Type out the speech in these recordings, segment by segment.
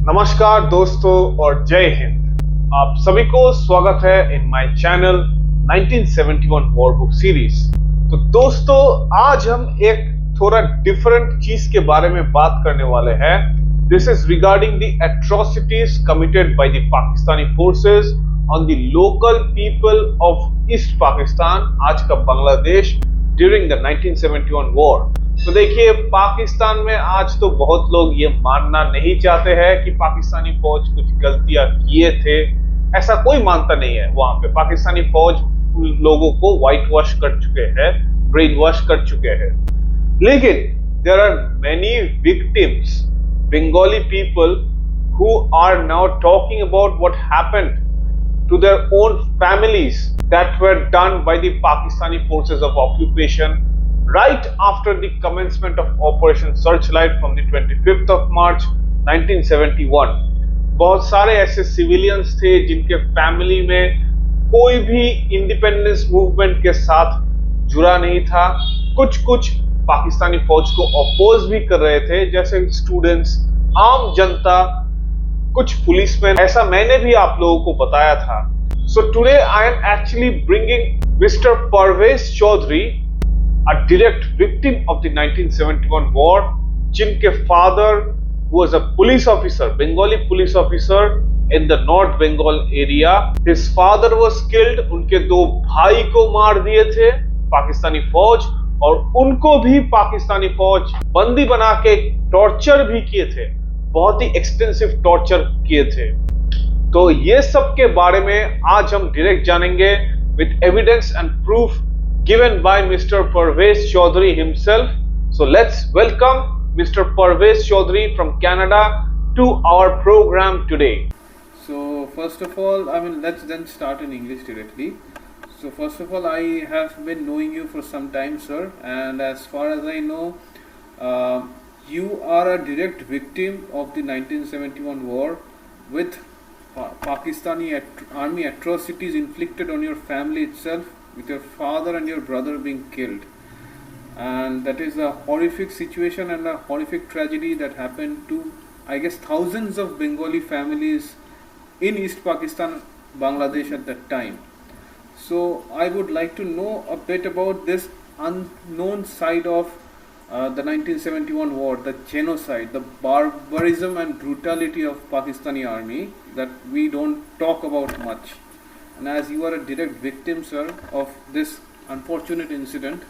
नमस्कार दोस्तों और जय हिंद। आप सभी को स्वागत है in my channel 1971 war book series. तो दोस्तों आज हम एक थोड़ा डिफरेंट चीज के बारे में बात करने वाले हैं। This is regarding the atrocities committed by the Pakistani forces on the local people of east Pakistan, आज का बांग्लादेश, ड्यूरिंग द 1971 वॉर। तो देखिए, पाकिस्तान में आज तो बहुत लोग ये मानना नहीं चाहते हैं कि पाकिस्तानी फौज कुछ गलतियां किए थे। ऐसा कोई मानता नहीं है। वहां पे पाकिस्तानी फौज लोगों को व्हाइट वॉश कर चुके हैं, ब्रेन वॉश कर चुके हैं। लेकिन there are many victims, Bengali people, who are now talking about what happened to their own families that were done by the Pakistani forces of occupation right after the commencement of Operation Searchlight from the 25th of March 1971। बहुत सारे ऐसे civilians थे जिनके family में कोई भी independence movement के साथ जुड़ा नहीं था। कुछ पाकिस्तानी फौज को अपोज भी कर रहे थे, जैसे स्टूडेंट्स, आम जनता, कुछ पुलिसमैन। ऐसा मैंने भी आप लोगों को बताया था। So today I am actually bringing mister Parvez Chowdhury, a direct victim of the 1971 war, जिनके father was a police officer, Bengali police officer in the North Bengal area. His father was killed, उनके दो भाई को मार दिए थे पाकिस्तानी फौज, और उनको भी पाकिस्तानी फौज बंदी बना के टॉर्चर भी किए थे, बहुत ही एक्सटेंसिव टॉर्चर किए थे। तो ये सब के बारे में आज हम डायरेक्ट जानेंगे with evidence and proof given by Mr. Parvez Chowdhury himself. So let's welcome Mr. Parvez Chowdhury from Canada to our program today. So first of all, let's then start in English directly. So first of all, I have been knowing you for some time, sir, and as far as I know, you are a direct victim of the 1971 war with Pakistani army atrocities inflicted on your family itself, with your father and your brother being killed. And that is a horrific situation and a horrific tragedy that happened to, I guess, thousands of Bengali families in East Pakistan, Bangladesh at that time. So I would like to know a bit about this unknown side of the 1971 war, the genocide, the barbarism and brutality of Pakistani army that we don't talk about much. And as you are a direct victim, sir, of this unfortunate incident,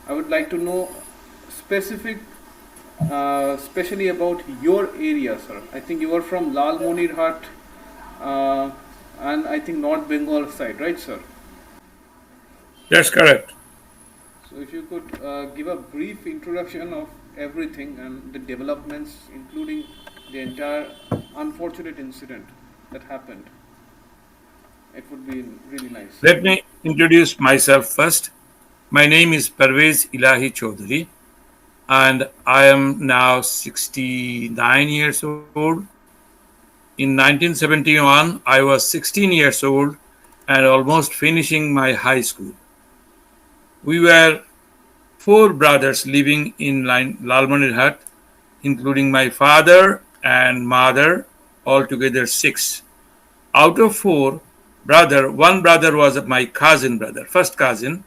I would like to know especially about your area, sir. I think you are from Lalmonirhat and I think North Bengal side, right, sir? That's correct. So if you could give a brief introduction of everything and the developments, including the entire unfortunate incident that happened, it would be really nice. Let me introduce myself first. My name is Parvez Chowdhury, and I am now 69 years old. In 1971, I was 16 years old and almost finishing my high school. We were 4 brothers living in Lalmonirhat, including my father and mother, altogether 6. Out of 4, one brother was my cousin brother, first cousin,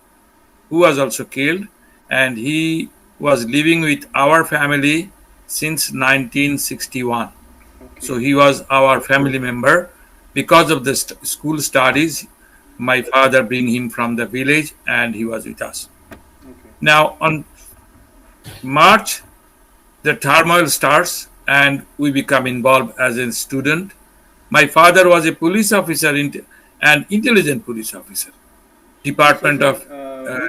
who was also killed, and he was living with our family since 1961. Okay. So he was our family member. Because of the school studies, my father bring him from the village and he was with us. Okay. Now on March, the turmoil starts and we become involved as a student. My father was a police officer and intelligent police officer, Department of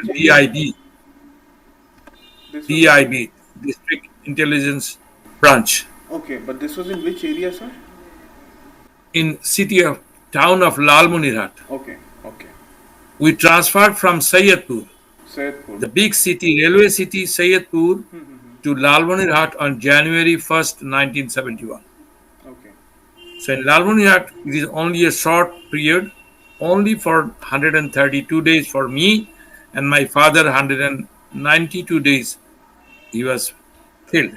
DIB, District Intelligence Branch. Okay, but this was in which area, sir? In town of Lalmonirhat. Okay. We transferred from Sayyidpur, the big city, railway city Sayyidpur, to Lalmonirhat on January 1st, 1971. Okay. So in Lalmonirhat, it is only a short period, only for 132 days for me, and my father 192 days he was killed.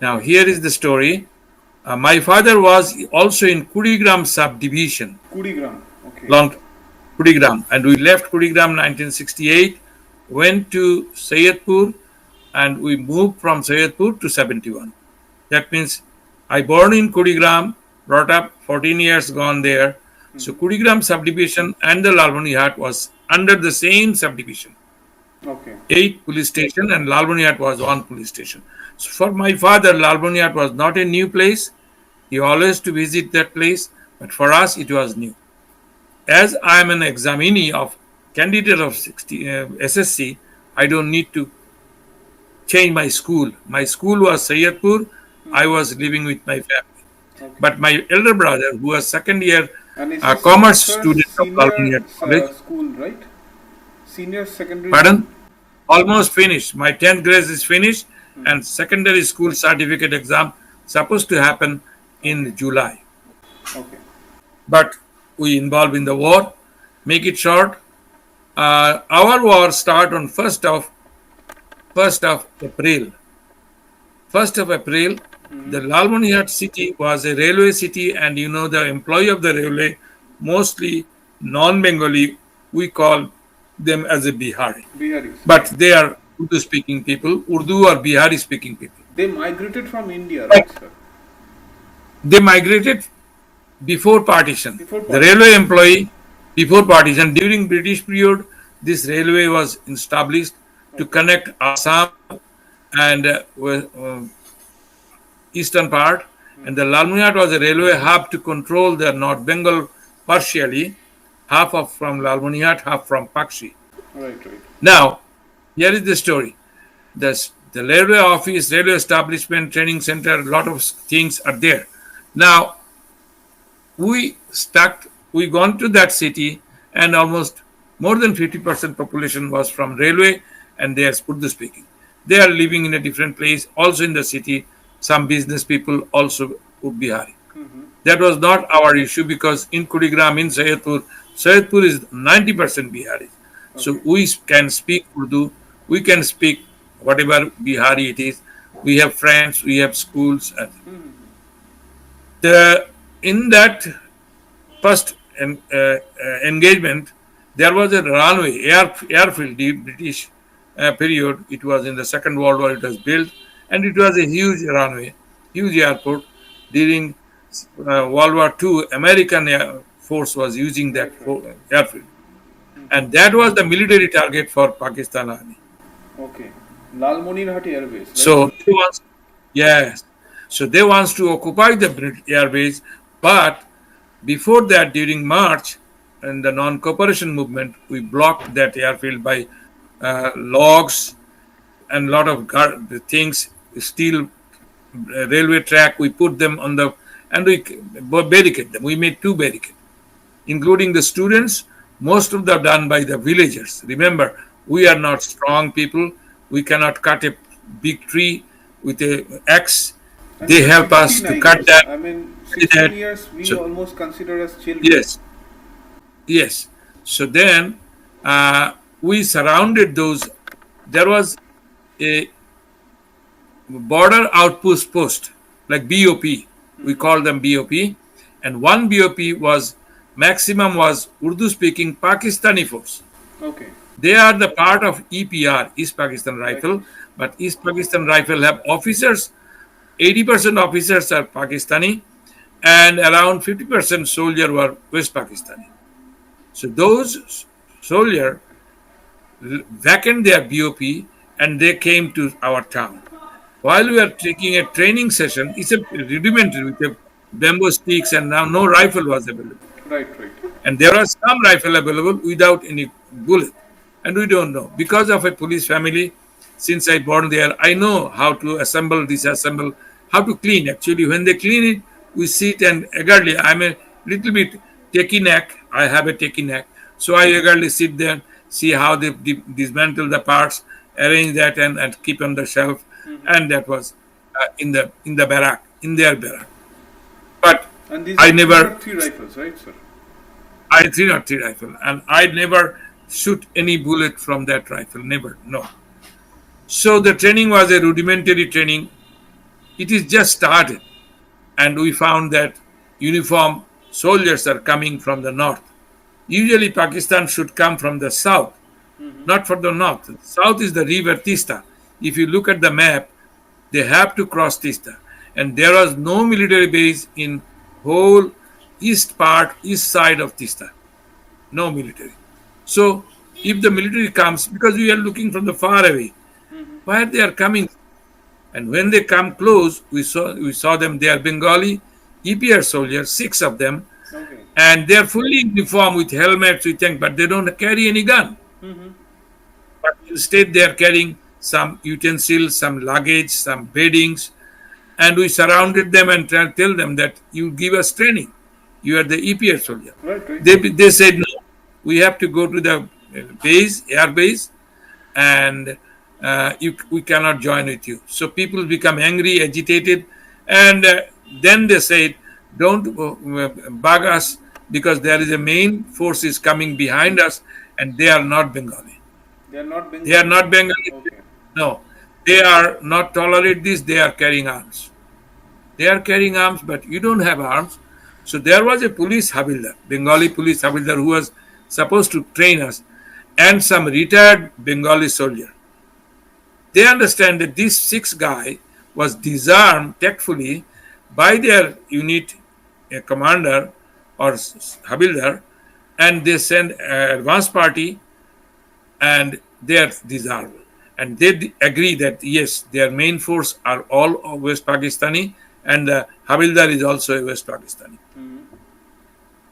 Now here is the story. My father was also in Kurigram subdivision, Kudigram. Okay. long Kurigram, and we left Kurigram 1968, went to Sayyidpur, and we moved from Sayyidpur to 71. That means I born in Kurigram, brought up 14 years gone there. So Kurigram subdivision and the Lalbanihat was under the same subdivision. Okay. 8 police station and Lalbanihat was one police station. So for my father, Lalbanihat was not a new place. He always to visit that place, but for us it was new. As I am an examinee of candidate of 60, SSC, I don't need to change my school. My school was Sayyidpur. I was living with my family. Okay. But my elder brother, who was second year And is this your commerce sir, student of senior Lalbanihat College, school, right? Senior secondary school? pardon, almost finished. My 10th grade is finished, and secondary school certificate exam supposed to happen in July. Okay. But we involved in the war. Make it short, our war start on first of April. 1st of April, the Lalbanihat city was a railway city, and you know the employee of the railway, mostly non-Bengali, we call them as a Bihari. Biharis. But they are Urdu speaking people, Urdu or Bihari speaking people. They migrated from India, right, sir? They migrated before partition. Before The partition. railway employee before partition, during British period, this railway was established to connect Assam and eastern part, and the Lalbanihat was a railway hub to control the North Bengal partially, half of from Lalbanihat, half from Pakshi. Right, right. Now, here is the story. The railway office, railway establishment, training center, a lot of things are there. Now, we gone to that city, and almost more than 50% population was from railway, and they are Urdu speaking. They are living in a different place, also in the city. Some business people also Bihari. That was not our issue, because in Kurigram, in Sayyidpur is 90% Bihari. So we can speak Urdu, we can speak whatever Bihari it is. We have friends, we have schools. And in that first engagement, there was a runway, airfield, the British period. It was in the Second World War, it was built, and it was a huge runway, huge airport. During World War II, American Air Force was using that airfield. And that was the military target for Pakistan Army. Okay. Lalmonirhati Airways, right? So they wants, yes, so they wants to occupy the airbase, but before that, during March, in the non-cooperation movement, we blocked that airfield by logs and lot of things, steel railway track. We put them on the, and we barricade them. We made 2 barricades, including the students. Most of them done by the villagers. Remember, we are not strong people. We cannot cut a big tree with a axe. And They help us 16, to I cut guess. that. I mean, See 16 that. years we So, almost consider as children. yes, yes. So then we surrounded those. There was a border outpost post, like BOP. We call them BOP. And one BOP was, maximum was Urdu speaking Pakistani force. Okay. They are the part of EPR, East Pakistan Rifle, but East Pakistan Rifle have officers. 80% officers are Pakistani, and around 50% soldier were West Pakistani. So those soldiers vacant their BOP, and they came to our town. While we are taking a training session, it's a rudimentary with a bamboo sticks, and now no rifle was available. Right, right. And there are some rifle available without any bullet, and we don't know. Because of a police family, since I born there, I know how to assemble, disassemble, how to clean. Actually, when they clean it, we sit and eagerly. I'm a little bit techie neck. I have a techie neck, so I eagerly sit there, see how they dismantle the parts, arrange that, and keep on the shelf. And that was in the barrack, in their barrack. But And these I are never 3 rifles, right, sir? I 303 rifle, and I never shoot any bullet from that rifle. Never, no. So the training was a rudimentary training. It is just started. and we found that uniform soldiers are coming from the north. Usually, Pakistan should come from the south, not from the north. South is the river Tista. If you look at the map, they have to cross Tista, and there was no military base in whole east side of Tista. No military. So, if the military comes, because we are looking from the far away, where they are coming, and when they come close, we saw them. They are Bengali EPR soldiers, six of them, Okay. and they are fully uniformed with helmets, with tank, but they don't carry any gun. But instead, they are carrying some utensils, some luggage, some beddings, and we surrounded them and tell them that you give us training. You are the EPR soldier. Right, right. They said no. We have to go to the base, air base, and we cannot join with you. So people become angry, agitated, and then they said, don't bug us because there is a main force is coming behind us, and they are not Bengali. They are not They are Bengali. not Bengali. Okay. No, they are not tolerate this. They are carrying arms. They are carrying arms, but you don't have arms. So there was a police Havildar, Bengali police Havildar, who was supposed to train us, and some retired Bengali soldier. They understand that this six guy was disarmed tactfully by their unit commander or Havildar, and they send advance party, and they are disarmed. And they agree that yes, their main force are all of West Pakistani, and the Havildar is also a West Pakistani.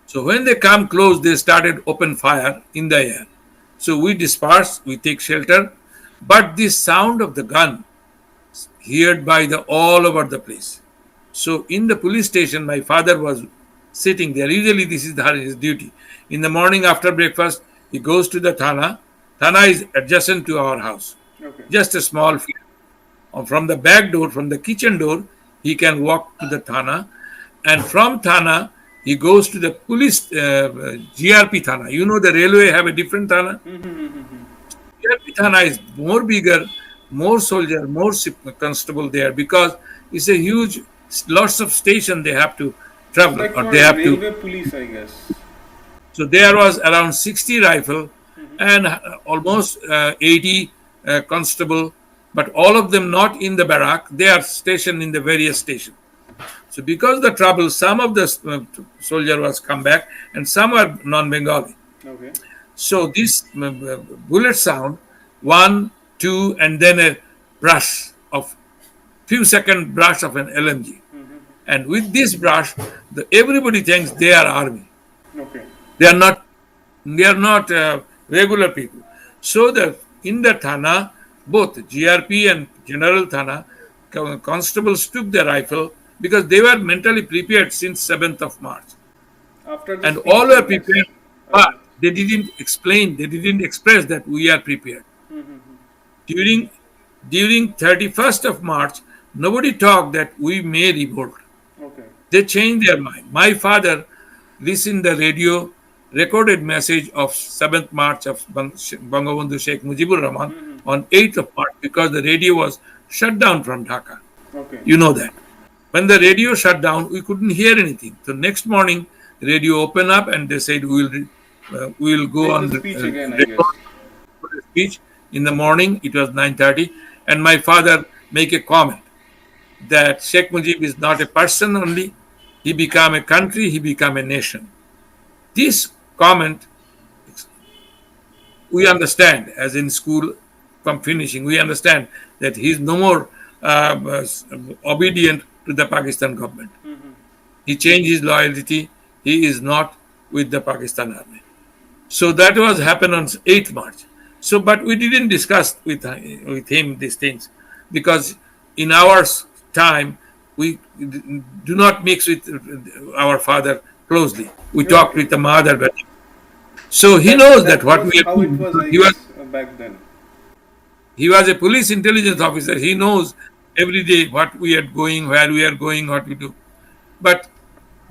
So when they come close, they started open fire in the air. So we disperse, we take shelter, but the sound of the gun heard by the all over the place. So in the police station, my father was sitting there. Usually this is his duty. In the morning after breakfast, he goes to the Thana. Thana is adjacent to our house, Okay. just a small field. From the back door, from the kitchen door, he can walk to the Thana. And from Thana, he goes to the police GRP Thana. You know the railway have a different Thana. GRP Thana is more bigger, more soldier, more constable there because it's a huge, lots of station they have to It's travel like or for they have to. railway police, I guess. So there was around 60 rifle and almost 80 constable, but all of them not in the barrack. They are stationed in the various stations. So because the trouble, some of the soldier was come back and some are non-Bengali. Okay. So this bullet sound, one, two, and then a brush of few second brush of an LMG. And with this brush, everybody thinks they are army. Okay. They are not. They are not regular people. So in the Thana, both GRP and General Thana constables took the rifle because they were mentally prepared since 7th of March. After the And speech, all I were guess. prepared, but they didn't explain, they didn't express that we are prepared. During 31st of March, nobody talked that we may revolt. Okay. They changed their mind. My father listened the radio recorded message of 7th March of Bangabandhu Sheikh Mujibur Rahman on 8th of March because the radio was shut down from Dhaka. Okay. You know that. When the radio shut down, we couldn't hear anything. So next morning, radio opened up and they said we will go Take on the speech again, I record guess. the speech in the morning. It was 9:30, and my father make a comment that Sheikh Mujib is not a person only. He became a country. He became a nation. This comment we understand as in school from finishing. We understand that he is no more obedient to the Pakistan government. He changed his loyalty. He is not with the Pakistan army. So that was happened on 8th March. So, but we didn't discuss with him these things because in our time we do not mix with our father closely. We talk with the mother, but so he knows that what was we are how it doing. was, I He was guess, back then. he was a police intelligence officer. He knows every day what we are going, where we are going, what we do. But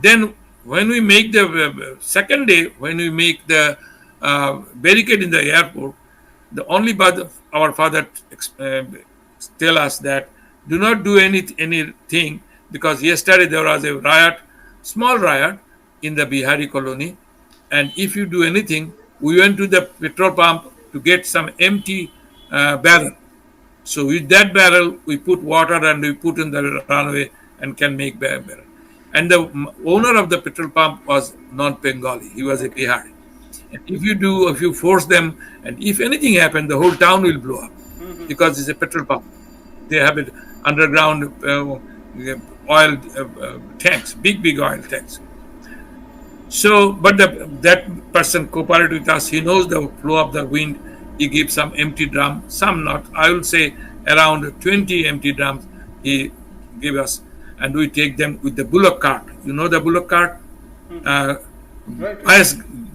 then when we make the second day, when we make the barricade in the airport, the only our father tell us that do not do anything because yesterday there was a riot, small riot in the Bihari colony, and if you do anything, we went to the petrol pump to get some empty barrel. So with that barrel, we put water and we put in the runway and can make barrel. And the owner of the petrol pump was not Bengali; he was a Okay. Bihari. And if you force them, and if anything happened, the whole town will blow up because it's a petrol pump. They have it underground oil tanks, big oil tanks. So, but that person cooperated with us. He knows the flow of the wind. He gives some empty drum, some not. I will say around 20 empty drums he gave us, and we take them with the bullock cart. You know the bullock cart, uh, Right, right. bias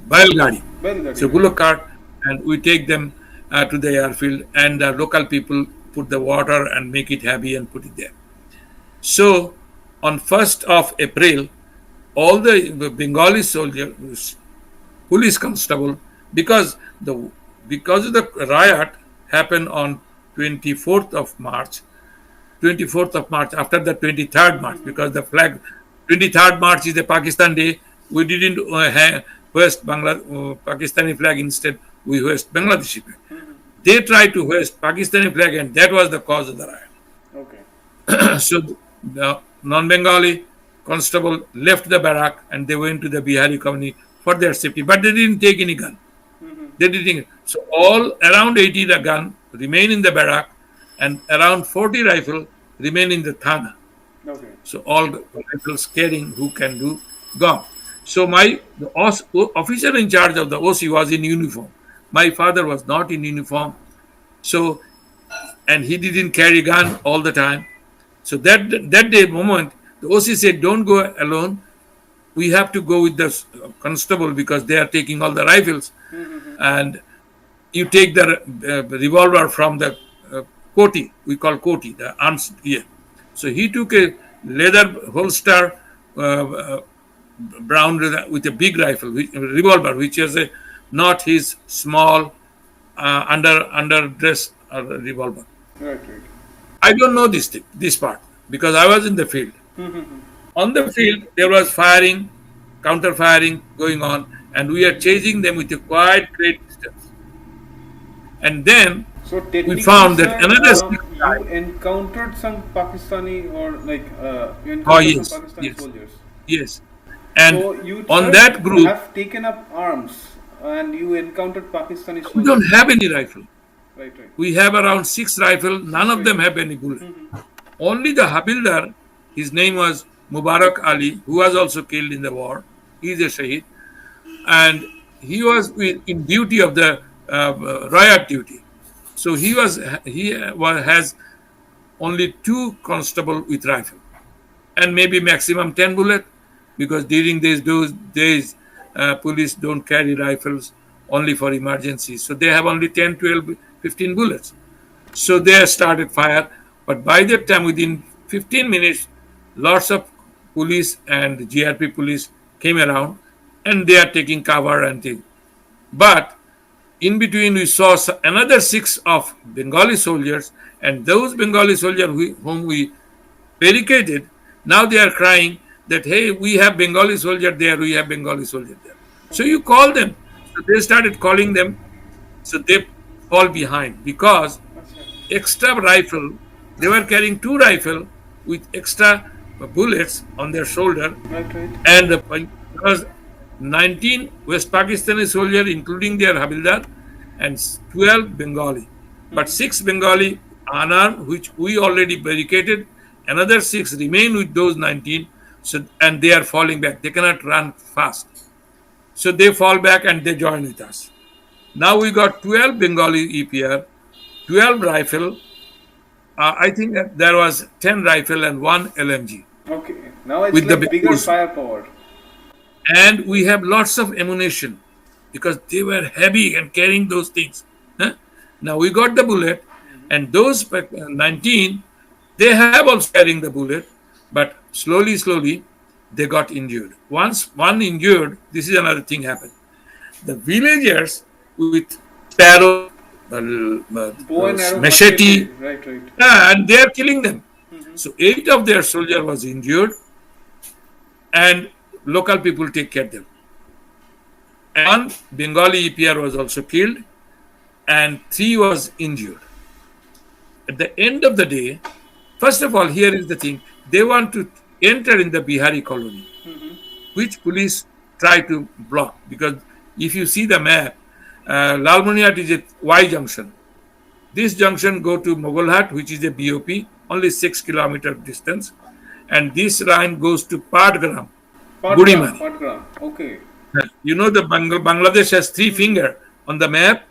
Gadi. Belgadi, So right. bullock cart, and we take them to the airfield, and the local people put the water and make it heavy and put it there. So on 1st of April, all the Bengali soldiers, police constable, because the because of the riot happened on 24th of March, 24th of March after the 23rd March, because the flag 23rd March is the Pakistan Day. We didn't hoist Pakistani flag, instead we hoist Bangladeshi flag. They tried to hoist Pakistani flag, and that was the cause of the riot. Okay. So the non-Bengali constable left the barrack and they went to the Bihari colony for their safety, but they didn't take any gun. They didn't. So all around 80 the gun remain in the barrack, and around 40 rifle remain in the thana. Okay. So all the rifles carrying who can do gone. So the officer in charge of the OC was in uniform. My father was not in uniform, so and he didn't carry gun all the time. So that day moment, the OC said, "Don't go alone. We have to go with the constable because they are taking all the rifles, and you take the revolver from the koti. We call koti, the arms here." So he took a leather holster, brown with a big rifle, revolver, which is not his small under dress revolver. Right, right. I don't know this part because I was in the field. On the field, there was firing, counter firing going on, and we are chasing them with a quite great distance. And then So we technically, found that sir, another six you guys. encountered some Pakistani, or like you Oh encountered some yes, Pakistani yes, soldiers. yes. And So you, on sir, that group, have taken up arms and you encountered Pakistani we don't soldiers. have any rifle. Right, right. We have around six rifle. None Six of them rifles. have any bullet. Only the Habildar, his name was Mubarak Ali, who was also killed in the war. He is a Shaheed. And he was in duty of the riot duty. So has only two constable with rifle, and maybe maximum 10 bullet, because during those days police don't carry rifles, only for emergencies. So they have only 10, 12, 15 bullets. So they started fire, but by that time, within 15 minutes, lots of police and GRP police came around, and they are taking cover and things. But in between, we saw another six of Bengali soldiers, and those Bengali soldiers whom we barricaded, now they are crying that, hey, we have Bengali soldier there, we have Bengali soldier there. So you call them. So they started calling them, so they fall behind because Acha. extra rifle, they were carrying two rifle with extra bullets on their shoulder, Right, right. and because 19 West Pakistani soldiers, including their Habildar, and 12 Bengali. But six Bengali unarmed, which we already barricaded. Another six remain with those 19, so and they are falling back. They cannot run fast. So they fall back and they join with us. Now we got 12 Bengali EPR, 12 rifle. I think that there was 10 rifle and one LMG Okay. Now it's with the like bigger Bengals. firepower. And we have lots of ammunition because they were heavy and carrying those things. Huh? Now we got the bullet, and those 19, they have also carrying the bullet, but slowly they got injured. Once one injured, this is another thing happened. The villagers with arrow, Bow and arrow machete, musketry. Right, right. yeah, and they are killing them. So 8 of their soldiers was injured, and local people take care of them. And one Bengali EPR was also killed, and three was injured. At the end of the day, first of all, here is the thing: they want to enter in the Bihari colony, which police try to block, because if you see the map, Lalmanihat is a Y junction. This junction go to Mogolhat, which is a BOP, only 6 kilometer distance, and this line goes to Patgram, Patgram, Budimani. Patgram. Okay. You know, the Bangladesh has three finger on the map.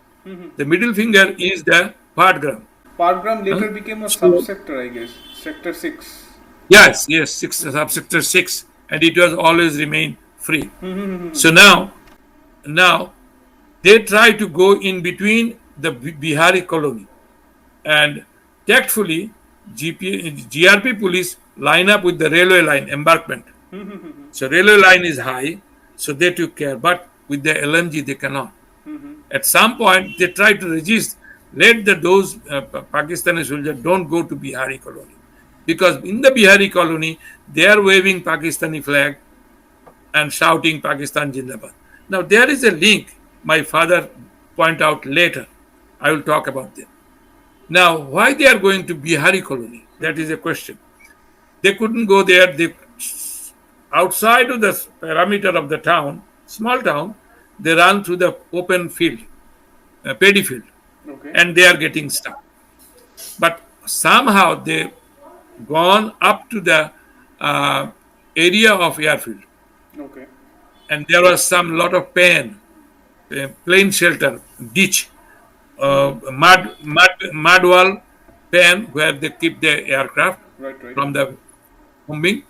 The middle finger is the Patgram. Patgram Huh? later became a So subsector, I guess. Sector 6. yes, yes, six subsector 6, and it was always remain free. So now they try to go in between the Bihari colony, and tactfully GRP police line up with the railway line embankment. So railway line is high, so they took care. But with the LMG they cannot. At some point they try to resist. Let those Pakistani soldiers don't go to Bihari colony, because in the Bihari colony they are waving Pakistani flag and shouting Pakistan Jindabad. Now there is a link my father point out later. I will talk about them. Now why they are going to Bihari colony? That is a question. They couldn't go there. They outside of the parameter of the town, small town, they run through the open field, paddy field, Okay. and they are getting stuck. But somehow they gone up to the uh, area of airfield, Okay. and there was some lot of plane shelter, ditch, mud wall, pen where they keep the aircraft Right, right. from the bombing,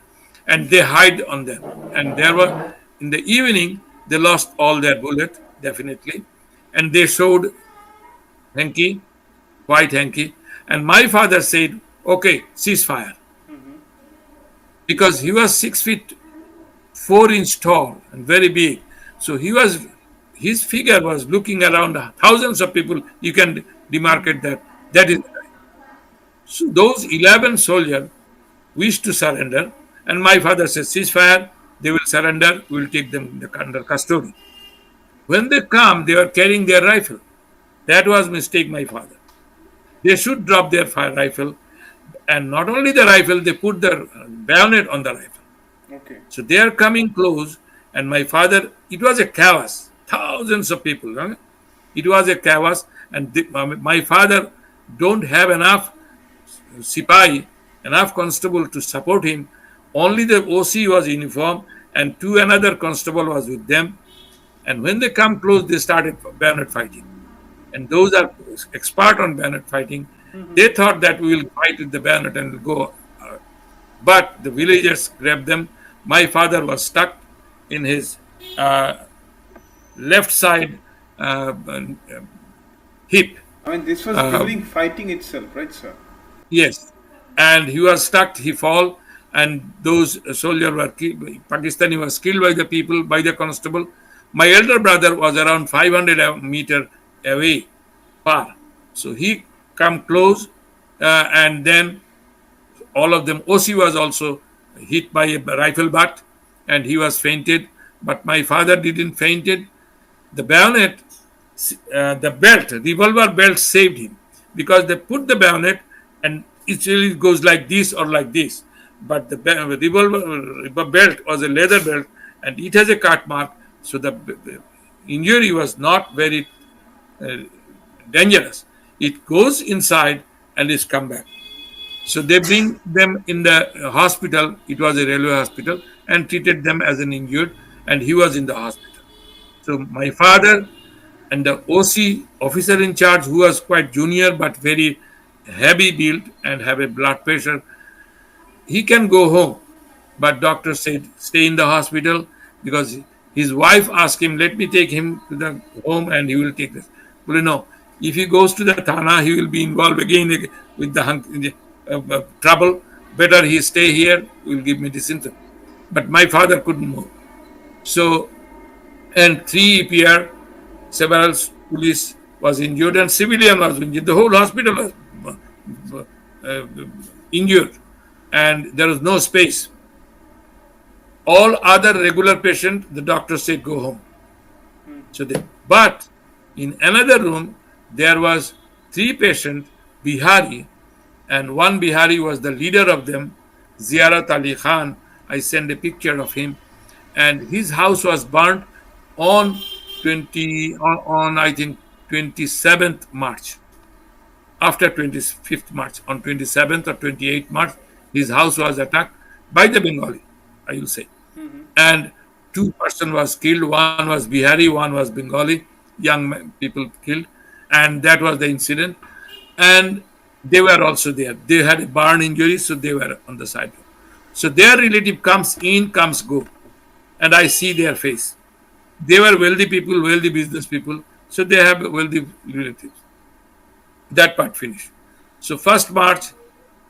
and they hide on them. And there were in the evening they lost all their bullet definitely, and they showed hanky, white hanky, and my father said, "Okay, ceasefire," because he was 6 feet 4 inch tall and very big. So his figure was looking around thousands of people. You can demarcate that. That is so. Those 11 soldiers wished to surrender, and my father says, "Ceasefire. They will surrender. We will take them under custody." When they come, they were carrying their rifle. That was mistake, my father. They should drop their fire rifle, and not only the rifle, they put the bayonet on the rifle. Okay. So they are coming close, and my father, it was a chaos, thousands of people. Huh? It was a chaos, and my father don't have enough sipai, enough constable to support him. Only the OC was uniform, and two another constable was with them. And when they come close, they started bayonet fighting. And those are expert on bayonet fighting. They thought that we will fight with the bayonet and will go. But the villagers grabbed them. My father was stuck in his uh, left side hip. I mean, this was Uh, during fighting itself, right, sir? yes. And he was stuck, he fall, and those soldiers were killed. Pakistani was killed by the people, by the constable. My elder brother was around 500 meter away, far. So he come close, and then all of them. OC was also hit by a rifle butt, and he was fainted. But my father didn't fainted. The bayonet, the belt, revolver belt saved him, because they put the bayonet and it really goes like this or like this. But the revolver belt was a leather belt, and it has a cut mark. So the injury was not very uh, dangerous. It goes inside and is come back. So they bring them in the hospital. It was a railway hospital, and treated them as an injured, and he was in the hospital. So my father and the OC officer in charge, who was quite junior but very heavy built and have a blood pressure, he can go home. But doctor said stay in the hospital, because his wife asked him, let me take him to the home and he will take this. Well, no, if he goes to the Thana, he will be involved again with the trouble. Better he stay here, will give medicine. But my father couldn't move. So, and three EPR, several police was injured, and civilian was injured. The whole hospital was injured. and there was no space. All other regular patients, the doctor said, go home. So they, but in another room, there was three patients, Bihari, and one Bihari was the leader of them, Ziarat Ali Khan. I sent a picture of him, and his house was burnt on on I think 27th March. After 25th March, on 27th or 28th March, his house was attacked by the Bengali, I will say. And two-person was killed. One was Bihari, one was Bengali, people killed, and that was the incident. And they were also there. They had a burn injury, so they were on the sidewalk. So their relative comes in, comes go, and I see their face. They were wealthy people, wealthy business people, so they have wealthy relatives. That part finished. So first March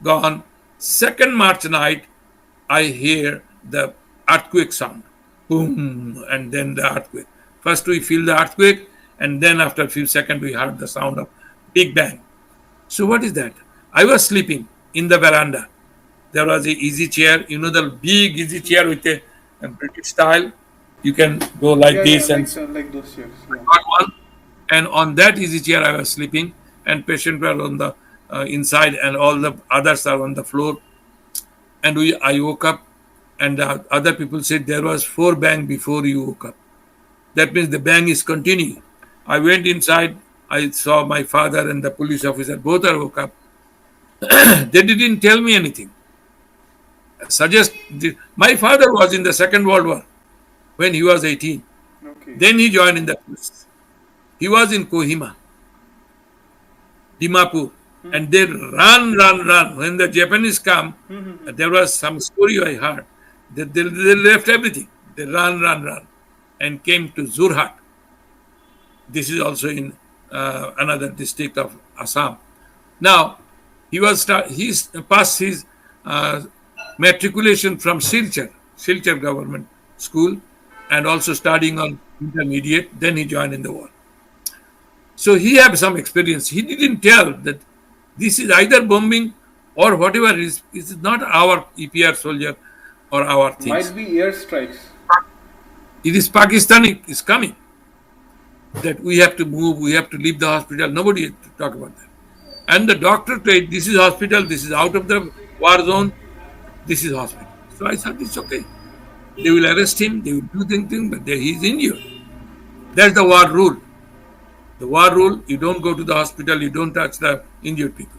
gone. Second March night, I hear the earthquake sound, boom, and then the earthquake. First we feel the earthquake, and then after a few seconds we heard the sound of big bang. So what is that? I was sleeping in the veranda. There was a easy chair, the big easy chair with a British style. You can go like Yeah, yeah, this and like those chairs. Yeah. got one. And on that easy chair I was sleeping, and patients were on the inside, and all the others are on the floor. And I woke up, and the other people said there was four bang before you woke up. That means the bang is continuing. I went inside. I saw my father and the police officer both are woke up. They didn't tell me anything. My father was in the Second World War when he was 18. Okay. Then he joined in the police. He was in Kohima, Dimapur, and they run. When the Japanese come, there was some story I heard that they left everything. They run, and came to Zurhat. This is also in another district of Assam. Now, he passed his uh, matriculation from Silchar government school, and also studying on intermediate. Then he joined in the war. So he had some experience. He didn't tell that this is either bombing or whatever is not our EPR soldier or our things. Might be airstrikes. It is Pakistani is coming. That we have to move, we have to leave the hospital. Nobody had to talk about that. And the doctor said, this is hospital, this is out of the war zone, this is hospital. So I thought it's okay. They will arrest him, they will do things, but he's injured. That's the war rule. The war rule, you don't go to the hospital, you don't touch the injured people.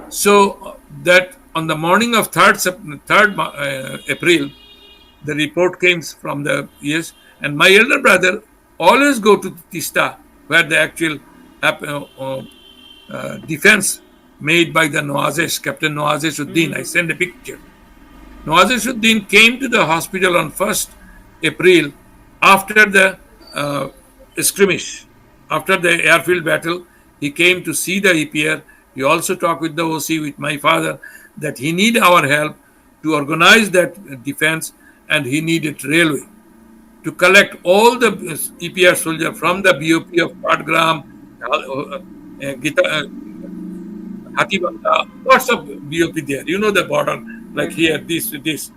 So that on the morning of 3rd April, the report came from the US, and my elder brother always go to Tista, where the actual defense made by the Captain Nawazeshuddin. I sent a picture. Nawazeshuddin came to the hospital on 1st April after the skirmish, after the airfield battle. He came to see the EPR. He also talked with the OC, with my father, that he need our help to organize that defense, and he needed railway to collect all the EPR soldiers from the BOP of Patgram, Hatibanda, lots of BOP there. You know the border, like here, this.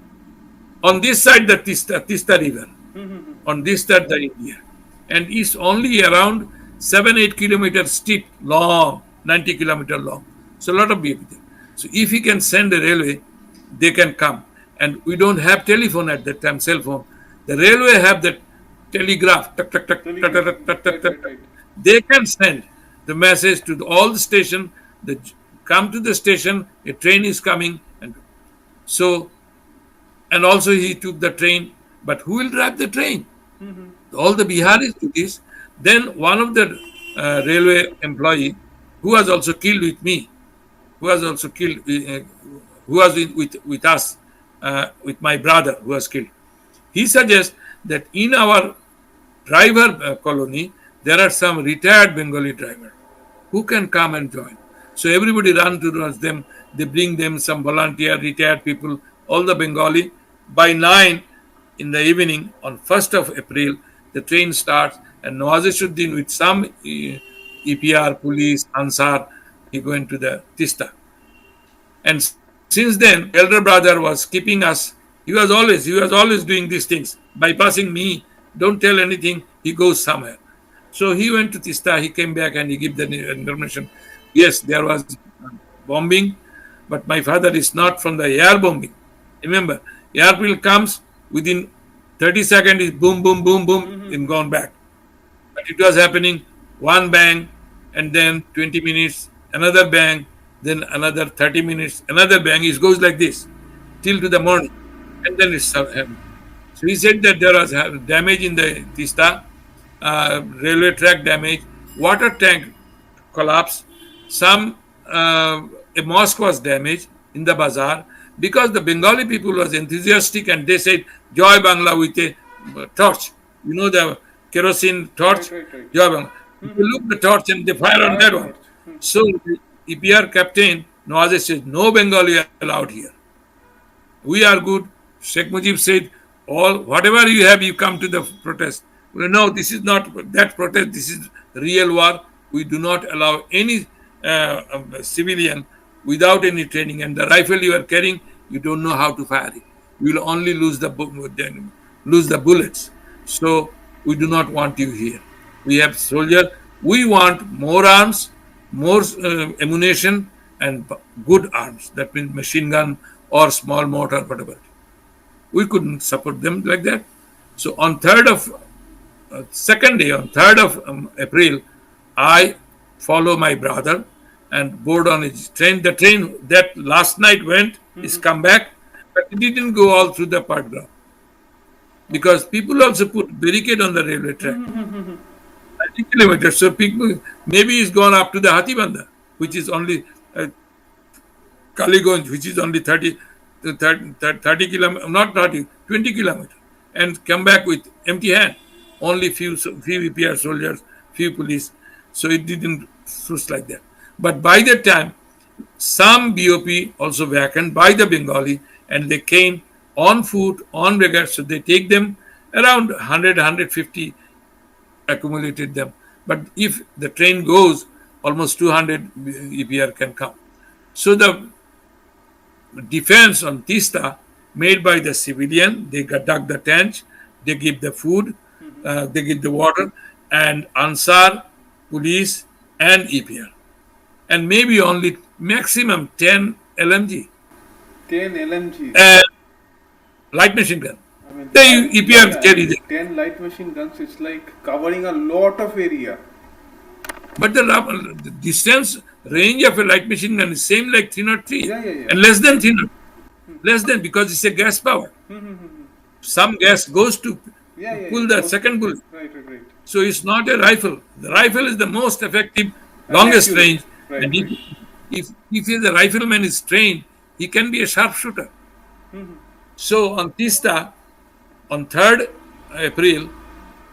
On this side, the Tista River. On this side, the India. And it's only around 7-8 kilometers steep, long, 90 kilometers long. So a lot of BOP there. So if he can send a railway, they can come. And we don't have telephone at that time, cell phone. The railway have the telegraph. Tuck, tuck, tuck, tuck, tuck, tuck, tuck, tuck. Right. They can send the message to all the station. Come to the station. A train is coming, and so. And also he took the train. But who will drive the train? All the Biharis do this. Then one of the railway employee, who was also killed with me, who was also killed, who was with us, with my brother who was killed. He suggests that in our driver colony, there are some retired Bengali drivers who can come and join. So everybody run towards them. They bring them some volunteer, retired people, all the Bengali. By 9 in the evening on 1st of April, the train starts, and Nawazeshuddin with some EPR, police, Ansar, he going to the Tista. And Since then, elder brother was keeping us. He was always doing these things, bypassing me. Don't tell anything. He goes somewhere. So he went to Tista. He came back and he gave the information. Yes, there was bombing, but my father is not from the air bombing. Remember, airfield comes within 30 seconds. Is boom, boom, boom, boom, and gone back. But it was happening one bang, and then 20 minutes, another bang, then another 30 minutes, another bang. It goes like this till to the morning, and then it's happening. So he said that there was damage in the Tista, railway track damage, water tank collapse, some a mosque was damaged in the bazaar because the Bengali people was enthusiastic and they said Joy Bangla with a torch. You know the kerosene torch, Right, right, right. Joy Bangla. They look the torch and they fire on Fire that the one. torch. So the EPR captain Nawaz says no Bengali allowed here. We are good. Sheikh Mujib said, all whatever you have, you come to the protest. Well, no, this is not that protest. This is real war. We do not allow any civilian without any training. And the rifle you are carrying, you don't know how to fire it. You will only lose the bullets. So we do not want you here. We have soldier. We want more arms, more ammunition, and good arms. That means machine gun or small mortar, whatever. We couldn't support them like that. So on second day, on 3rd of April, I follow my brother and board on his train. The train that last night went is come back, but it didn't go all through the park ground because people also put barricade on the railway track. 30 kilometers. So people maybe it's gone up to the Hatibanda, which is only Kaligonj, which is only 30 kilometers, not 30, 20 kilometers, and come back with empty hand. Only few EPR soldiers, few police. So it didn't suit like that. But by that time, some BOP also vacant by the Bengali, and they came on foot, on regular. So they take them around 100, 150 accumulated them. But if the train goes, almost 200 EPR can come. So the defense on Tista made by the civilian, they dug the trench, they give the food, they give the water, and Ansar, police, and EPR. And maybe only maximum 10 LMG 10 LMGs. and light machine gun. I mean, The yeah, EPR carry them. 10 light machine guns, it's like covering a lot of area. But the distance range of a light machine gun is same like 303 Yeah, yeah, yeah. and less than 303. Less than because it's a gas power. Some gas goes to Yeah, yeah, pull yeah. the second bullet. Right, right, right. So it's not a rifle. The rifle is the most effective, And longest accurate. range. Right, And right. if the rifleman is trained, he can be a sharpshooter. So on Tista, on 3rd April,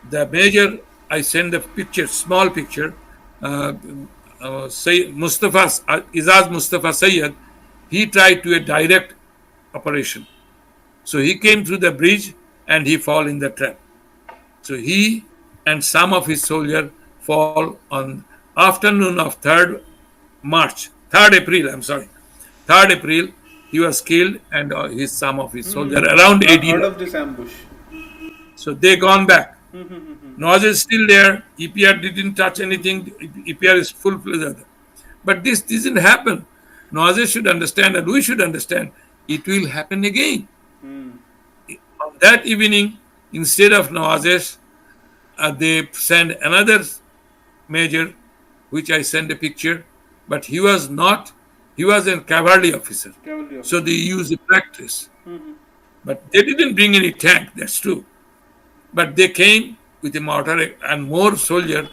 the major, I send the picture, small picture, say Izaz Mustafa Sayyid, he tried to a direct operation. So he came through the bridge and he fall in the trap. So he and some of his soldiers fall on afternoon of 3rd March, 3rd April, I'm sorry. 3rd April, he was killed and some of his soldiers, around I've 80. heard of this ambush. So they gone back. Nawaz is still there. EPR didn't touch anything. EPR is full-fledged. But this didn't happen. Nawaz should understand and we should understand it will happen again. On that evening, instead of Nawaz, they send another major, which I sent a picture, but he was not, he was a cavalry officer. Cavalry So they used a practice. But they didn't bring any tank, that's true. But they came with a mortar and more soldier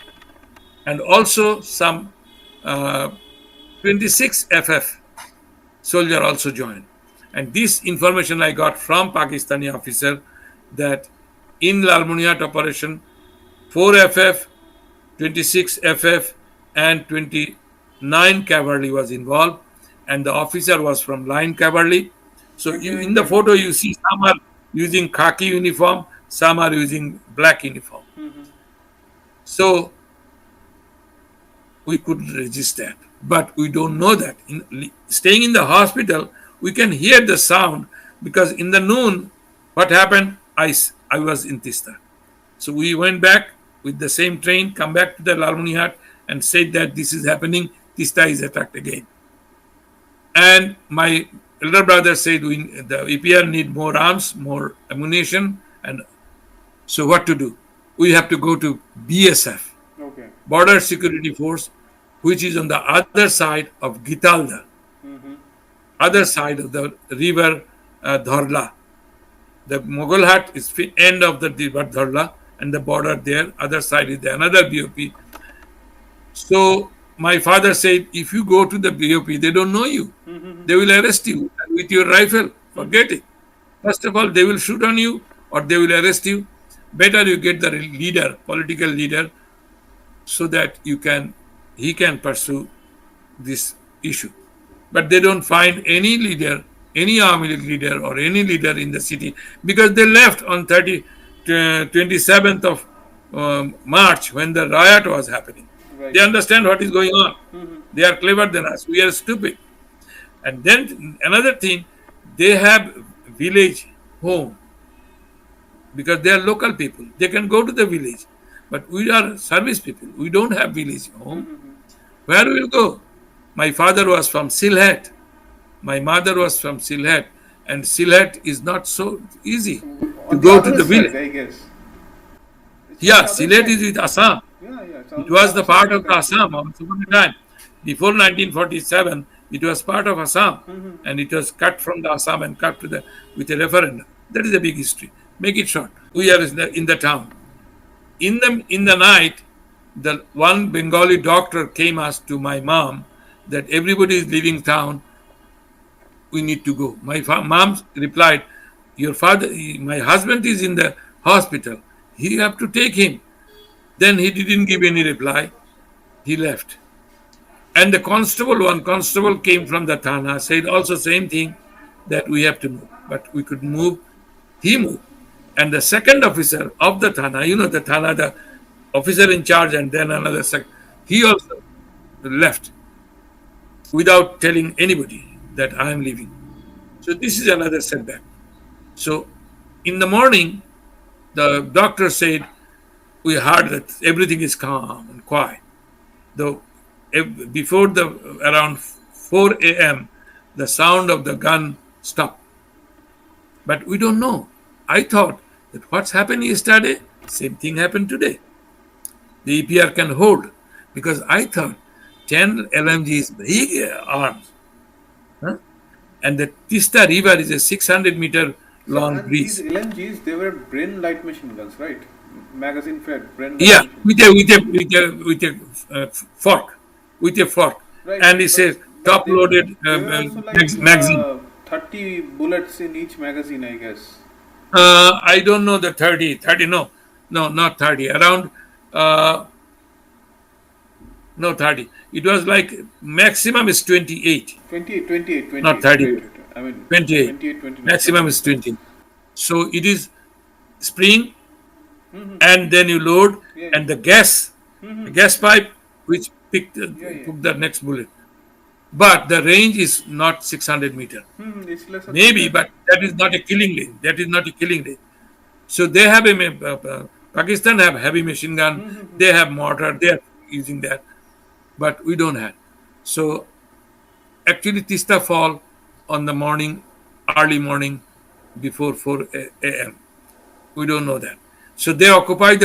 and also some 26 FF soldier also joined. And this information I got from Pakistani officer that in Lalmuniat operation, 4 FF, 26 FF and 29 cavalry was involved and the officer was from line cavalry. So in the photo you see some are using khaki uniform, some are using black uniform. So we couldn't resist that. But we don't know that. Staying in the hospital, we can hear the sound because in the noon, what happened? I was in Tista. So we went back with the same train, come back to the Lalmuni and said that this is happening. Tista is attacked again. And my elder brother said the EPR need more arms, more ammunition, and so what to do? We have to go to BSF, Okay. Border Security Force, which is on the other side of Gitalda, Mm-hmm. other side of the river Dhorla. The Mughal Hut is end of the river Dhorla, and the border there, other side is the another BOP. So my father said, if you go to the BOP, they don't know you. Mm-hmm. They will arrest you with your rifle. Forget it. First of all, they will shoot on you or they will arrest you. Better you get the leader, political leader, so that he can pursue this issue. But they don't find any leader, any army leader or any leader in the city because they left on 27th of March when the riot was happening. Right. They understand what is going on. Mm-hmm. They are clever than us. We are stupid. And then another thing, they have village home because they are local people. They can go to the village. But we are service people. We don't have village home. Mm-hmm. Where will go? My father was from Sylhet. My mother was from Sylhet. And Sylhet is not so easy So to on the go to other the side, village. I guess. It's on Yeah, the other Sylhet side. is with Assam. Yeah, it's It on the was the other side part of the of the country. Assam once upon a time. Before 1947, it was part of Assam, Mm-hmm. and it was cut from the Assam and cut to the with a referendum. That is a big history. Make it short. We are in the town. In the night, the one Bengali doctor came asked to my mom that everybody is leaving town. We need to go. My mom replied, "Your father, my husband is in the hospital. You have to take him." Then he didn't give any reply. He left. And the one constable came from the Thana, said also same thing that we have to move. But we could move. He moved. And the second officer of the Thana, the Thana, the officer in charge, and then another second, he also left without telling anybody that I am leaving. So this is another setback. So in the morning, the doctor said, we heard that everything is calm and quiet. Though before the around 4 a.m., the sound of the gun stopped. But we don't know. I thought that what's happened yesterday, same thing happened today. The EPR can hold because I thought 10 LMGs, big arms, huh? And the Tista River is a 600-meter So, long and these breeze. LMGs, they were Bren light machine guns, right? Magazine fed Bren light Yeah, machine. with a fork, Right, and it says but top loaded they were also like magazine. 30 bullets in each magazine, I guess. I don't know the 30, no, not 30, around, uh, no 30. It was like maximum is 28, 28, 28, not 28. 30, Right, right, right. I mean, 28. 28, 29, Maximum something is like that. 20. So it is spring, Mm-hmm. and then you load, Yeah, and yeah. the Mm-hmm. gas pipe, which Yeah, yeah. took the next bullet. But the range is not 600 meter. Mm-hmm. It's lesser than Maybe, that. but that is not a killing range. That is not a killing range. So they have Pakistan have heavy machine gun. Mm-hmm. They have mortar. They are using that, but we don't have. So actually, Tista fall on the morning, early morning, before 4 a.m. We don't know that. So they occupy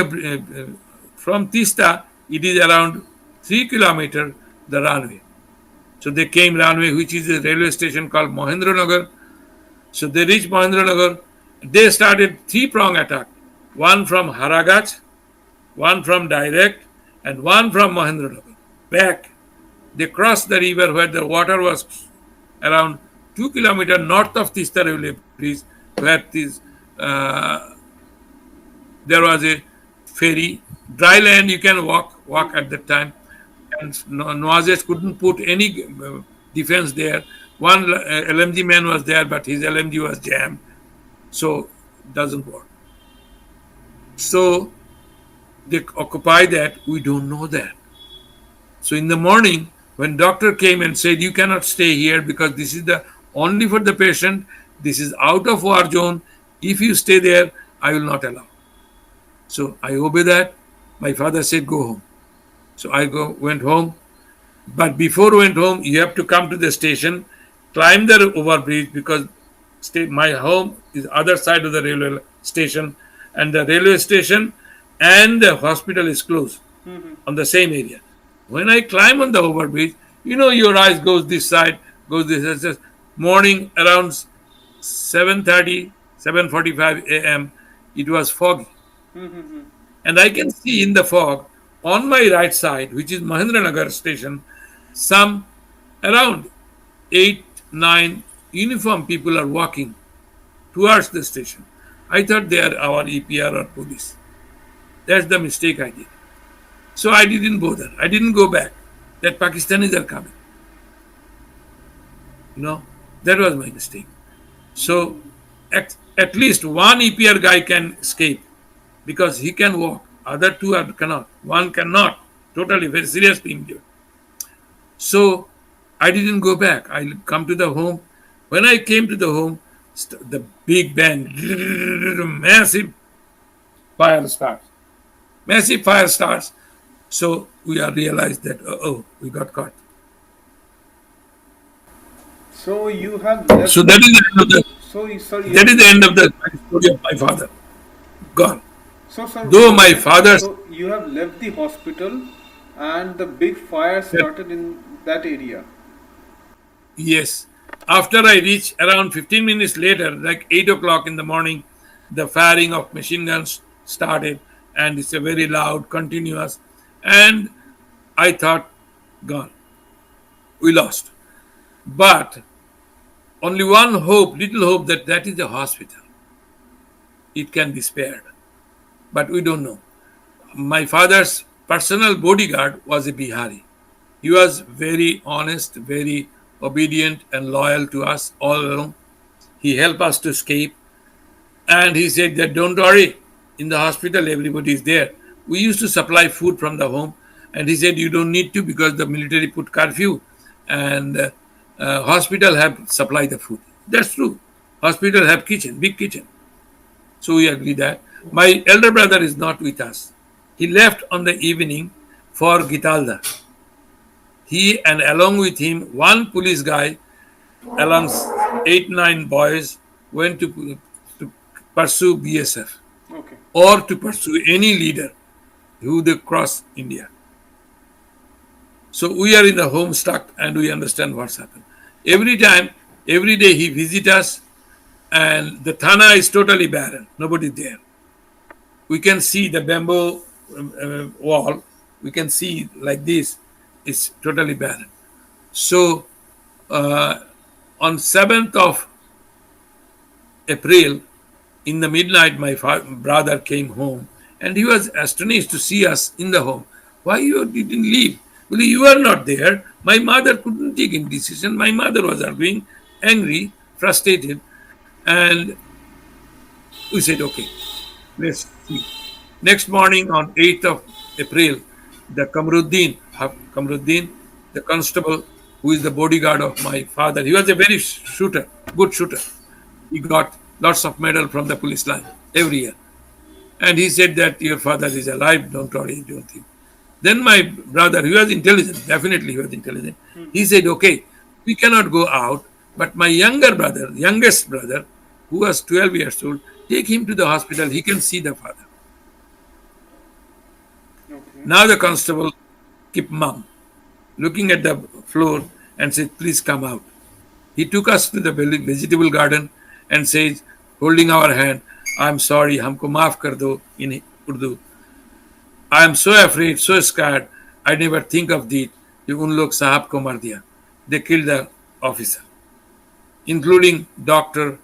from Tista. It is around 3 kilometers the runway. So they came runway, which is a railway station called Mahendranagar. So they reached Mahendranagar. They started three-prong attack. One from Haragach, one from direct, and one from Mahendranagar. Back. They crossed the river where the water was around 2 kilometers north of Tista railway bridge, where uh, there was a ferry. Dry land you can walk at that time. And Nawazes couldn't put any defense there. One LMG man was there, but his LMG was jammed, so it doesn't work. So they occupy that. We don't know that. So in the morning, when doctor came and said you cannot stay here because this is the only for the patient. This is out of war zone. If you stay there, I will not allow. So I obey that. My father said, go home. So went home. But before went home, you have to come to the station, climb the overbridge because my home is other side of the railway station, and the railway station and the hospital is close on the same area. When I climb on the overbridge, your eyes goes this side, goes this side. It's morning around 7:30, 7:45 a.m. It was foggy, and I can see in the fog on my right side, which is Mahendranagar station, some around 8, 9 uniformed people are walking towards the station. I thought they are our EPR or police. That's the mistake I did. So I didn't bother. I didn't go back. That Pakistanis are coming. That was my mistake. So at least one EPR guy can escape because he can walk. Other two cannot. One cannot. Totally, very seriously injured. So I didn't go back. I come to the home. When I came to the home, the big bang, massive fire starts. Massive fire starts. So we are realized that, we got caught. So you have left. So that is the end of the So, sir, you that is have, the end of the story of my father. Gone. so, sir, Though my father's so you have left the hospital, and the big fire started in that area. yes. After I reach around 15 minutes later, like 8 o'clock in the morning, the firing of machine guns started, and it's a very loud, continuous. And I thought, gone. We lost. But only one hope, little hope, that is the hospital. It can be spared. But we don't know. My father's personal bodyguard was a Bihari. He was very honest, very obedient and loyal to us all along. He helped us to escape. And he said that don't worry, in the hospital everybody is there. We used to supply food from the home. And he said you don't need to because the military put curfew and hospital have supplied the food. That's true. Hospital have kitchen, big kitchen. So we agree that. My elder brother is not with us. He left on the evening for Gitalda. He and along with him, one police guy, along 8, 9 boys, went to pursue BSF Okay. or to pursue any leader who they cross India. So we are in the home stuck and we understand what's happened. Every time, every day he visits us and the Thana is totally barren. Nobody there. We can see the bamboo wall. We can see like this. It's totally barren. So on 7th of April, in the midnight, my brother came home and he was astonished to see us in the home. Why you didn't leave? Well, you are not there. My mother couldn't take any decision. My mother was arguing, angry, frustrated, and we said, okay, let's see. Next morning on 8th of April, the Kamruddin, the constable who is the bodyguard of my father, he was a very good shooter. He got lots of medal from the police line every year. And he said that your father is alive, don't worry, don't think. Then my brother, he was intelligent, definitely he was intelligent. He said, okay, we cannot go out, but my youngest brother, who was 12 years old, take him to the hospital, he can see the father. Okay. Now the constable kept mum, looking at the floor and said, please come out. He took us to the vegetable garden and says, holding our hand, I'm sorry, humko maaf kar do in Urdu. I am so afraid, so scared, I never think of it. Un log sahab ko mar diya. They killed the officer, including doctor,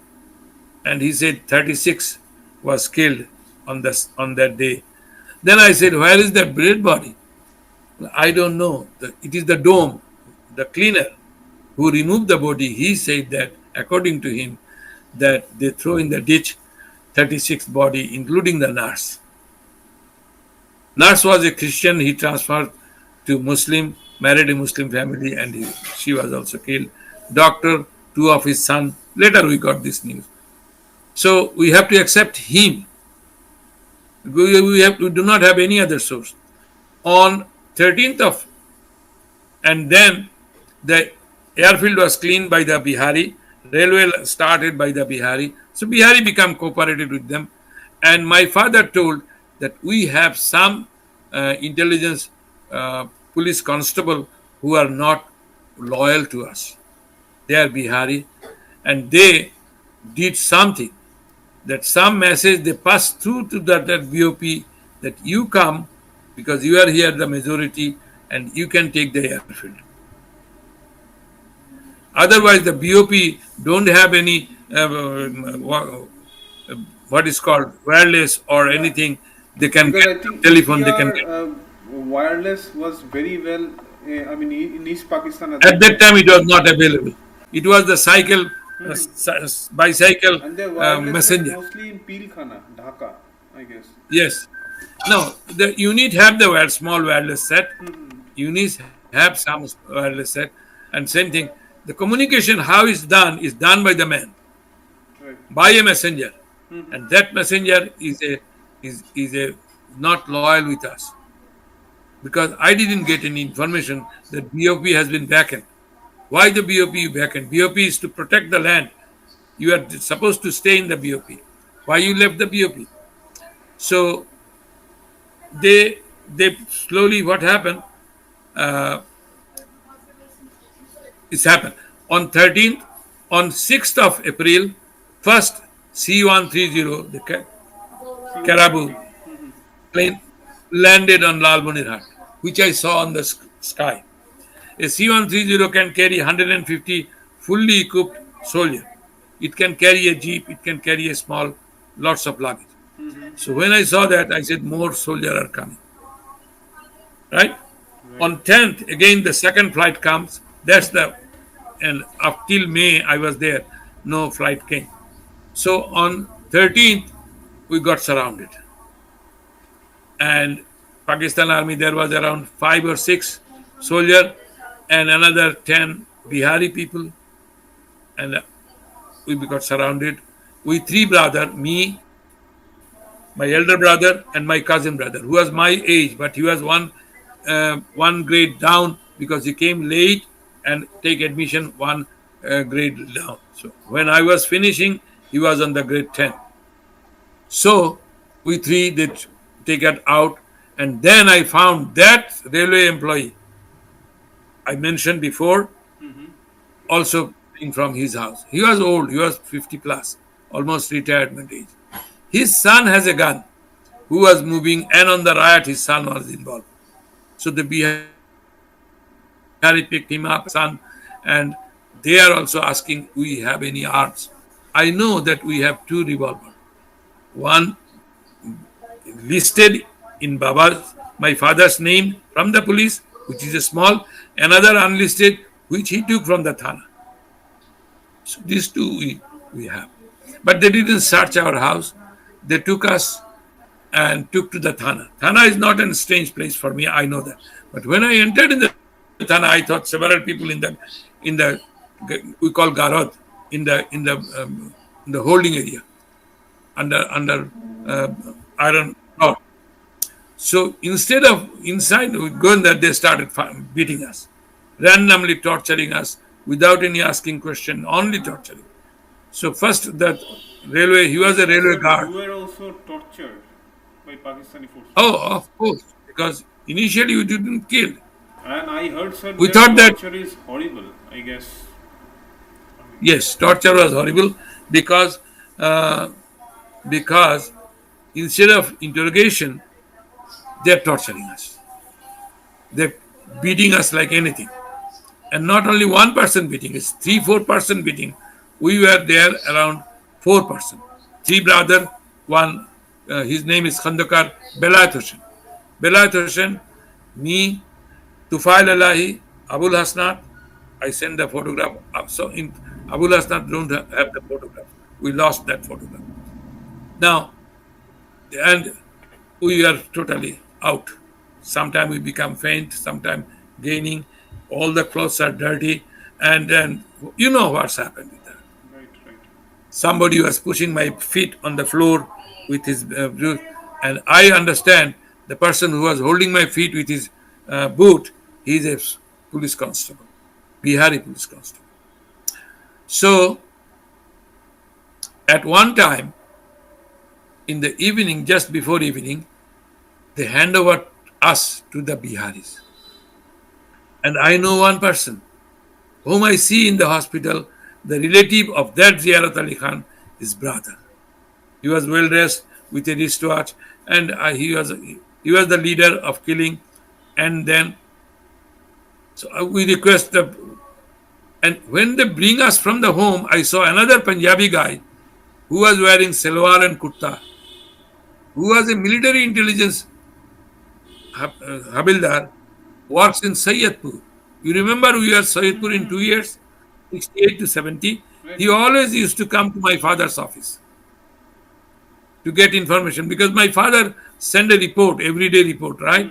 and he said 36 was killed on that day. Then I said, where is that dead body? I don't know. It is the dome, the cleaner who removed the body. He said that, according to him, that they throw in the ditch 36 body, including the nurse. Nurse was a Christian. He transferred to Muslim, married a Muslim family, and she was also killed. Doctor two of his son. Later we got this news. So we have to accept him. We do not have any other source. On 13th of, and then the airfield was cleaned by the Bihari, railway started by the Bihari. So Bihari became cooperated with them. And my father told that we have some intelligence police constable who are not loyal to us. They are Bihari, and they did something, that some message they pass through to that BOP, that you come because you are here the majority and you can take the airfield. Otherwise, the BOP don't have any what is called wireless or anything. They can Because get I think telephone. They can get. EPR wireless was very well. I mean, in East Pakistan at At that that time. time, it was not available. It was the cycle, bicycle And their wireless was messenger. mostly in Pilkhana, Dhaka, I guess. Yes. No, the unit have the small wireless set. Units have some wireless set, and same thing. The communication how is done by the man, Right. by a messenger, and that messenger is a not loyal with us, because I didn't get any information that BOP has been vacant. Why the BOP vacant? BOP is to protect the land. You are supposed to stay in the BOP. Why you left the BOP? So they slowly what happened uh, is happened on 13th, on 6th of April, first C-130, the Caribou C-130. plane landed on Lalmonirhat, which I saw on the sky. A C-130 can carry 150 fully equipped soldiers. It can carry a jeep, it can carry a small, lots of luggage. So when I saw that, I said more soldiers are coming. Right? Right. On 10th, again the second flight comes. That's the, and up till May I was there, no flight came. So on 13th, we got surrounded. And Pakistan army, there was around 5 or 6 soldiers and another 10 Bihari people. And we got surrounded. We three brother, me, my elder brother, and my cousin brother, who was my age, but he was one grade down because he came late and take admission one grade down. So when I was finishing, he was on the grade 10. So we three did take it out, and then I found that railway employee I mentioned before, also from his house. He was old, he was 50 plus, almost retirement age. His son has a gun who was moving, and on the riot, his son was involved. So the Bihari picked him up, son, and they are also asking, we have any arms? I know that we have 2 revolvers. One listed in my father's name from the police, which is a small, another unlisted, which he took from the Thana. So these two we have. But they didn't search our house. They took us and took to the Thana. Thana is not a strange place for me, I know that. But when I entered in the Thana, I thought several people in the we call Garod, in the holding area, under iron rod. So instead of inside going there, they started beating us, randomly torturing us without any asking question, only torturing. So first that railway, he was a railway So you guard. were also tortured by Pakistani forces. Oh, of course, because initially we didn't kill. And I heard, sir, We their thought that torture is horrible, I guess. yes, torture was horrible because uh, because instead of interrogation, they're torturing us. They're beating us like anything. And not only one person beating, it's 3, 4 person beating. We were there around 4 person. 3 brother, one, his name is Khandakar Belayat Hussain. Belayat Hussain, me, Tufail Alahi, Abul Hasnat. I sent the photograph. So in Abul Hasnat don't have the photograph. We lost that photograph. Now, and we are totally out. Sometimes we become faint, sometimes gaining. All the clothes are dirty. And then you know what's happened with that. Right, right. Somebody was pushing my feet on the floor with his boot, and I understand the person who was holding my feet with his boot, he's a police constable, Bihari police constable. So at one time in the evening, just before evening, they hand over us to the Biharis. And I know one person whom I see in the hospital, the relative of that Ziyarat Ali Khan, his brother. He was well dressed with a wristwatch, and he was the leader of killing. And then so we request the, and when they bring us from the home, I saw another Punjabi guy who was wearing salwar and kurta, who was a military intelligence Habildar, works in Sayyidpur. You remember we were Sayyidpur in 2 years, 68 to 70. Right, He always used to come to my father's office to get information because my father sent a report, everyday report, right?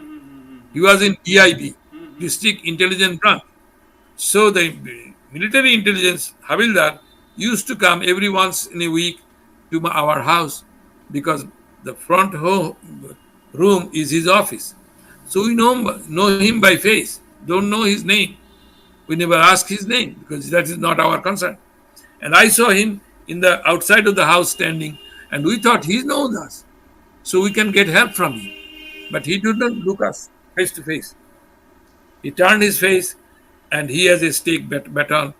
He was in DIB, District Intelligence Branch. So the military intelligence Havildar used to come every once in a week to our house because the front room is his office. So we know him by face, don't know his name. We never ask his name because that is not our concern. And I saw him in the outside of the house standing, and we thought he knows us, so we can get help from him. But he did not look us face to face. He turned his face, and he has a stake baton,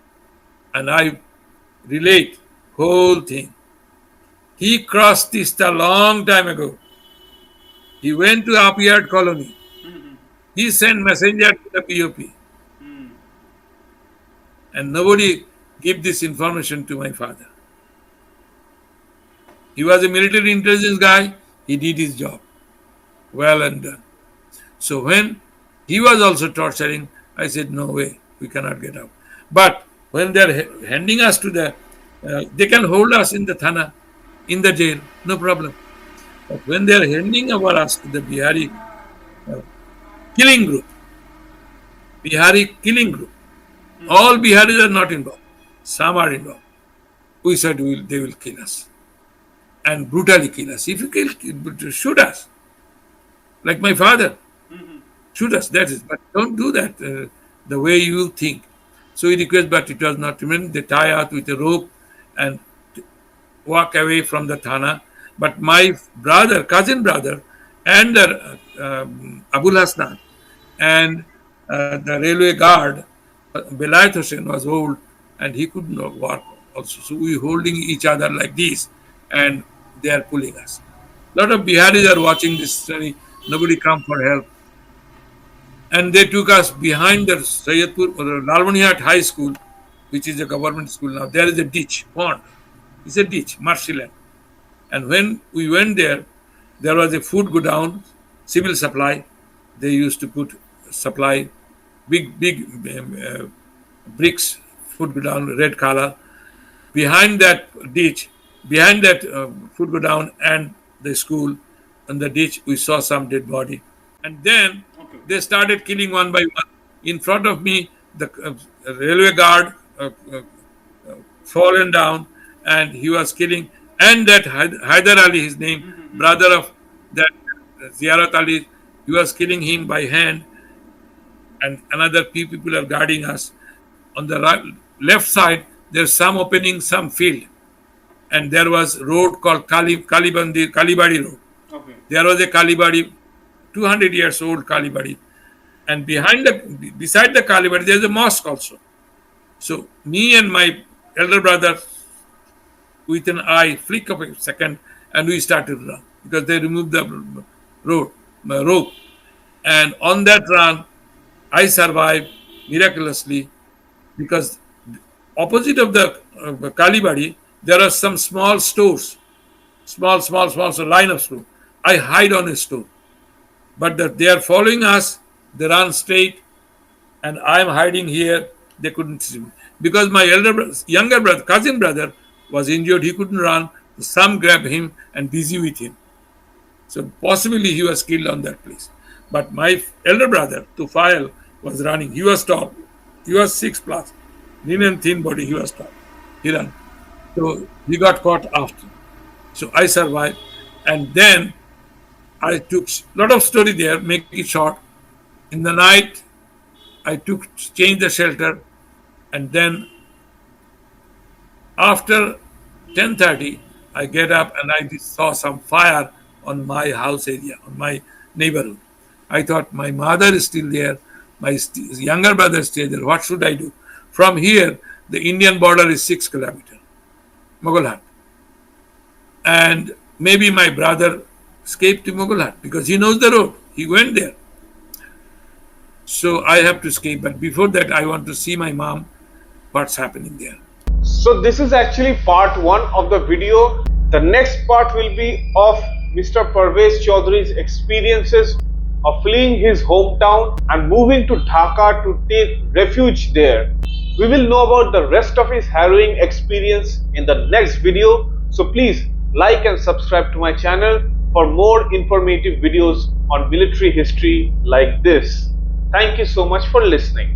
and I relate whole thing. He crossed this a long time ago. He went to Upyard colony. He sent messenger to the POP, and nobody give this information to my father. He was a military intelligence guy. He did his job well and done. So when he was also torturing, I said, no way, we cannot get out. But when they're handing us to the, they can hold us in the thana, in the jail, no problem. But when they're handing over us to the uh, killing group, Bihari killing group, all Biharis are not involved. Some are involved. We said they will kill us and brutally kill us. If you kill, shoot us, like my father. Shoot us, that is. But don't do that the way you think. So he requests, but it was not human. They tie us with a rope and walk away from the thana. But my brother, cousin brother, and the Abul Hasnan and the railway guard, Belayat Hussain was old and he could not walk also. So we holding each other like this and they are pulling us. A lot of Biharis are watching this story. Nobody come for help. And they took us behind the Sayyidpur or the Lalwanihat High School, which is a government school now. There is a ditch, pond. It's a ditch, marshland. And when we went there, there was a food go down, civil supply. They used to put supply, big bricks, food go down, red color. Behind that ditch, behind that food go down and the school and the ditch, we saw some dead body. And then okay. they started killing one by one. In front of me, the railway guard fallen down, and he was killing. And that Hyder Ali, his name, brother of that Ziyarat Ali, he was killing him by hand. And another few people are guarding us. On the left side, there's some opening, some field, and there was road called Kalibadi Road. Okay. There was a Kalibadi, 200 years old Kalibadi, and beside the Kalibadi, there's a mosque also. So me and my elder brother, with an eye, flick of a second, and we started to run because they removed the rope, and on that run, I survived miraculously because opposite of the Kalibadi, there are some small stores, small, so line of store. I hide on a store, but they are following us. They run straight, and I am hiding here. They couldn't see me because my younger brother, cousin brother, was injured. He couldn't run. Some grabbed him and busy with him. So possibly he was killed on that place. But my elder brother, Tufail, was running. He was tall. He was 6+. lean and thin body. He was tall. He ran. So he got caught after. So I survived, and then I took lot of story there. Make it short. In the night, I took changed the shelter, and then after 10:30, I get up and I saw some fire on my house area, on my neighborhood. I thought my mother is still there, my younger brother is still there. What should I do? From here, the Indian border is 6 kilometers, Mughal, and maybe my brother escaped to Mughal because he knows the road. He went there. So I have to escape. But before that, I want to see my mom, what's happening there. So this is actually part 1 of the video. The next part will be of Mr. Parvez Chowdhury's experiences of fleeing his hometown and moving to Dhaka to take refuge there. We will know about the rest of his harrowing experience in the next video. So please like and subscribe to my channel for more informative videos on military history like this. Thank you so much for listening.